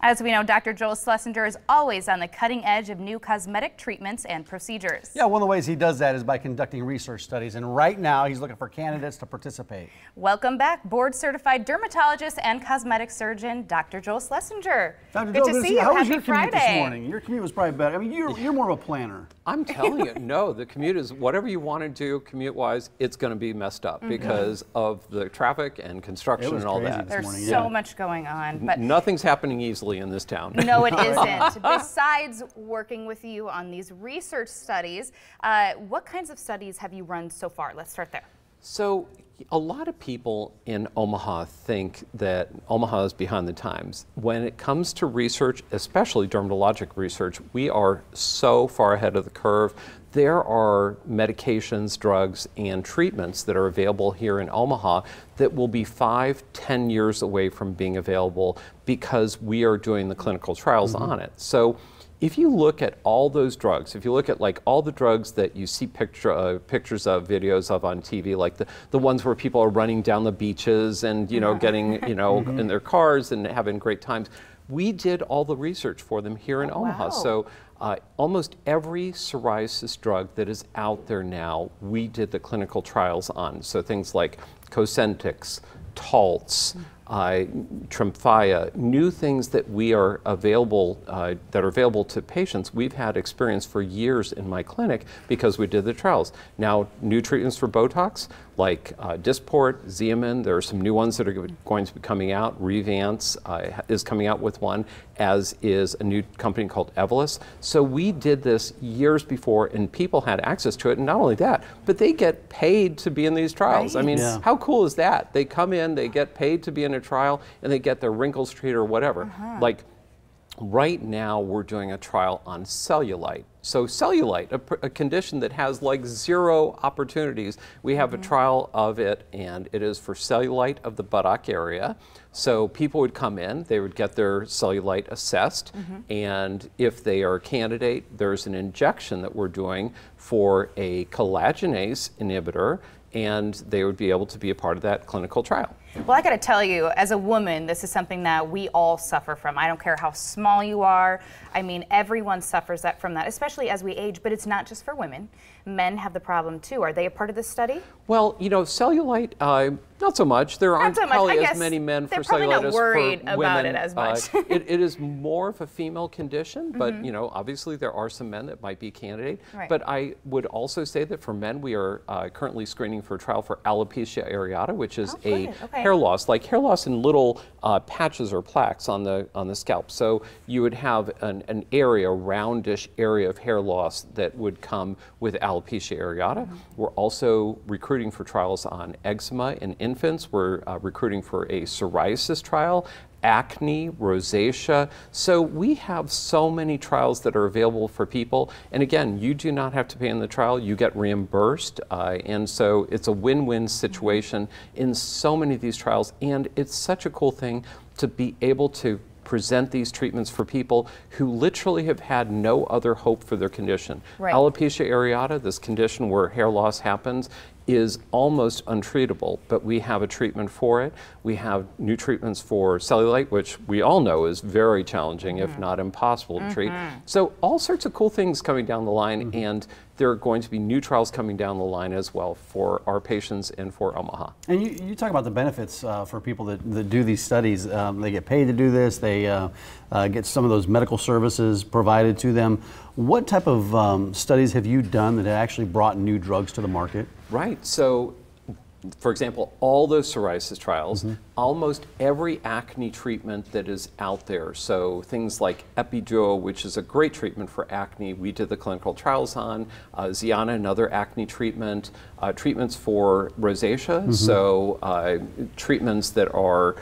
As we know, Dr. Joel Schlessinger is always on the cutting edge of new cosmetic treatments and procedures. Yeah, one of the ways he does that is by conducting research studies, and right now he's looking for candidates to participate. Welcome back, board-certified dermatologist and cosmetic surgeon, Dr. Joel Schlessinger. Dr. Good Joel, to see you. How was Happy your commute Friday. this morning? Your commute was probably better. I mean, you're more of a planner. I'm telling you, no, the commute is whatever you want to do commute-wise, it's going to be messed up because of the traffic and construction and all that. There's so much going on, but nothing's happening easily in this town. No, it isn't. Besides working with you on these research studies, what kinds of studies have you run so far? Let's start there. So a lot of people in Omaha think that Omaha is behind the times. When it comes to research, especially dermatologic research, we are so far ahead of the curve. There are medications, drugs, and treatments that are available here in Omaha that will be 5–10 years away from being available because we are doing the clinical trials on it. So if you look at all those drugs, if you look at like all the drugs that you see pictures of, videos of on TV, like the ones where people are running down the beaches and, getting, in their cars and having great times, we did all the research for them here in Omaha. Wow. So almost every psoriasis drug that is out there now, we did the clinical trials on. So things like Cosentyx, Taltz, Tremfya, new things that are available to patients. We've had experience for years in my clinic because we did the trials. Now, new treatments for Botox, like Dysport, Xeomin, there are some new ones that are going to be coming out. Revance is coming out with one, as is a new company called Evolus. So we did this years before, and people had access to it. And not only that, but they get paid to be in these trials. Right. I mean, how cool is that? They come in, they get paid to be in a trial, and they get their wrinkles treated or whatever. Like right now, we're doing a trial on cellulite. So cellulite, a condition that has like 0 opportunities, we have a trial of it, and it is for cellulite of the buttock area. So people would come in, they would get their cellulite assessed, and if they are a candidate, there's an injection that we're doing for a collagenase inhibitor, and they would be able to be a part of that clinical trial. Well, I got to tell you, as a woman, this is something that we all suffer from. I don't care how small you are. I mean, everyone suffers from that, especially as we age, but it's not just for women. Men have the problem too. Are they a part of this study? Well, cellulite, not so much. There aren't probably as many men for cellulite as for women. They're probably not worried about it as much. It is more of a female condition, but obviously there are some men that might be a candidate. Right. But I would also say that for men, we are currently screening for a trial for alopecia areata, which is hair loss, like hair loss in little patches or plaques on the scalp. So you would have an area, roundish area of hair loss that would come with alopecia areata. We're also recruiting for trials on eczema in infants. We're recruiting for a psoriasis trial, acne, rosacea. So we have so many trials that are available for people. And again, you do not have to pay in the trial, you get reimbursed. And so it's a win-win situation in so many of these trials. And it's such a cool thing to be able to present these treatments for people who literally have had no other hope for their condition. Right. Alopecia areata, this condition where hair loss happens, is almost untreatable, but we have a treatment for it. We have new treatments for cellulite, which we all know is very challenging, if not impossible to treat. So all sorts of cool things coming down the line, and there are going to be new trials coming down the line as well for our patients and for Omaha. And you talk about the benefits for people that do these studies. They get paid to do this. They get some of those medical services provided to them. What type of studies have you done that have actually brought new drugs to the market? Right. So, for example, all those psoriasis trials, almost every acne treatment that is out there, so things like Epiduo, which is a great treatment for acne, we did the clinical trials on, Xiana, another acne treatment, treatments for rosacea, so treatments that are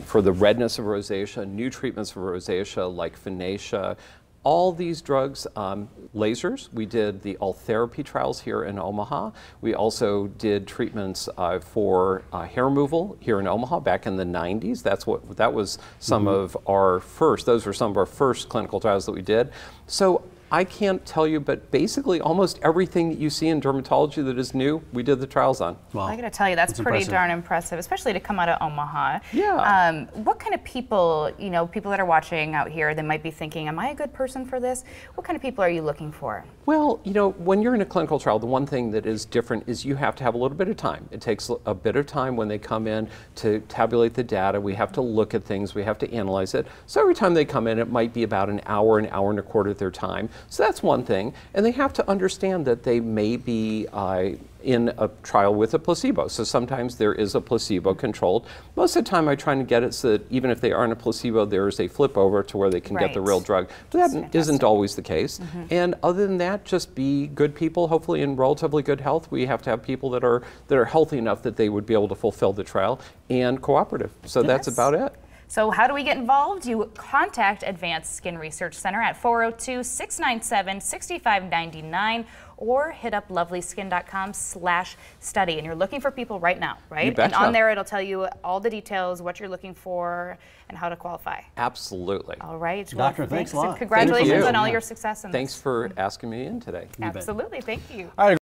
for the redness of rosacea, new treatments for rosacea like Finacea. All these drugs, lasers, we did the Ultherapy trials here in Omaha. We also did treatments for hair removal here in Omaha back in the 90s. That was some of our first, those were some of our first clinical trials that we did. So I can't tell you, but basically almost everything that you see in dermatology that is new, we did the trials on. Wow. I got to tell you, that's pretty impressive. darn impressive, especially to come out of Omaha. Yeah. What kind of people, you know, people that are watching out here, they might be thinking, am I a good person for this? What kind of people are you looking for? Well, you know, when you're in a clinical trial, the one thing that is different is you have to have a little bit of time. It takes a bit of time when they come in to tabulate the data. We have to look at things. We have to analyze it. So every time they come in, it might be about an hour and a quarter of their time. So that's one thing. And they have to understand that they may be in a trial with a placebo. So sometimes there is a placebo controlled. Most of the time I try to get it so that even if they aren't a placebo, there is a flip over to where they can get the real drug. But that isn't always the case. And other than that, just be good people, hopefully in relatively good health. We have to have people that are healthy enough that they would be able to fulfill the trial and cooperative. So that's about it. So how do we get involved? You contact Advanced Skin Research Center at 402-697-6599 or hit up lovelyskin.com/study. And you're looking for people right now, right? And on there it'll tell you all the details, what you're looking for, and how to qualify. Absolutely. All right. Doctor, thanks a lot. Congratulations Thank you. on all your success in this. Thanks for asking me in today. Absolutely. Thank you. All right.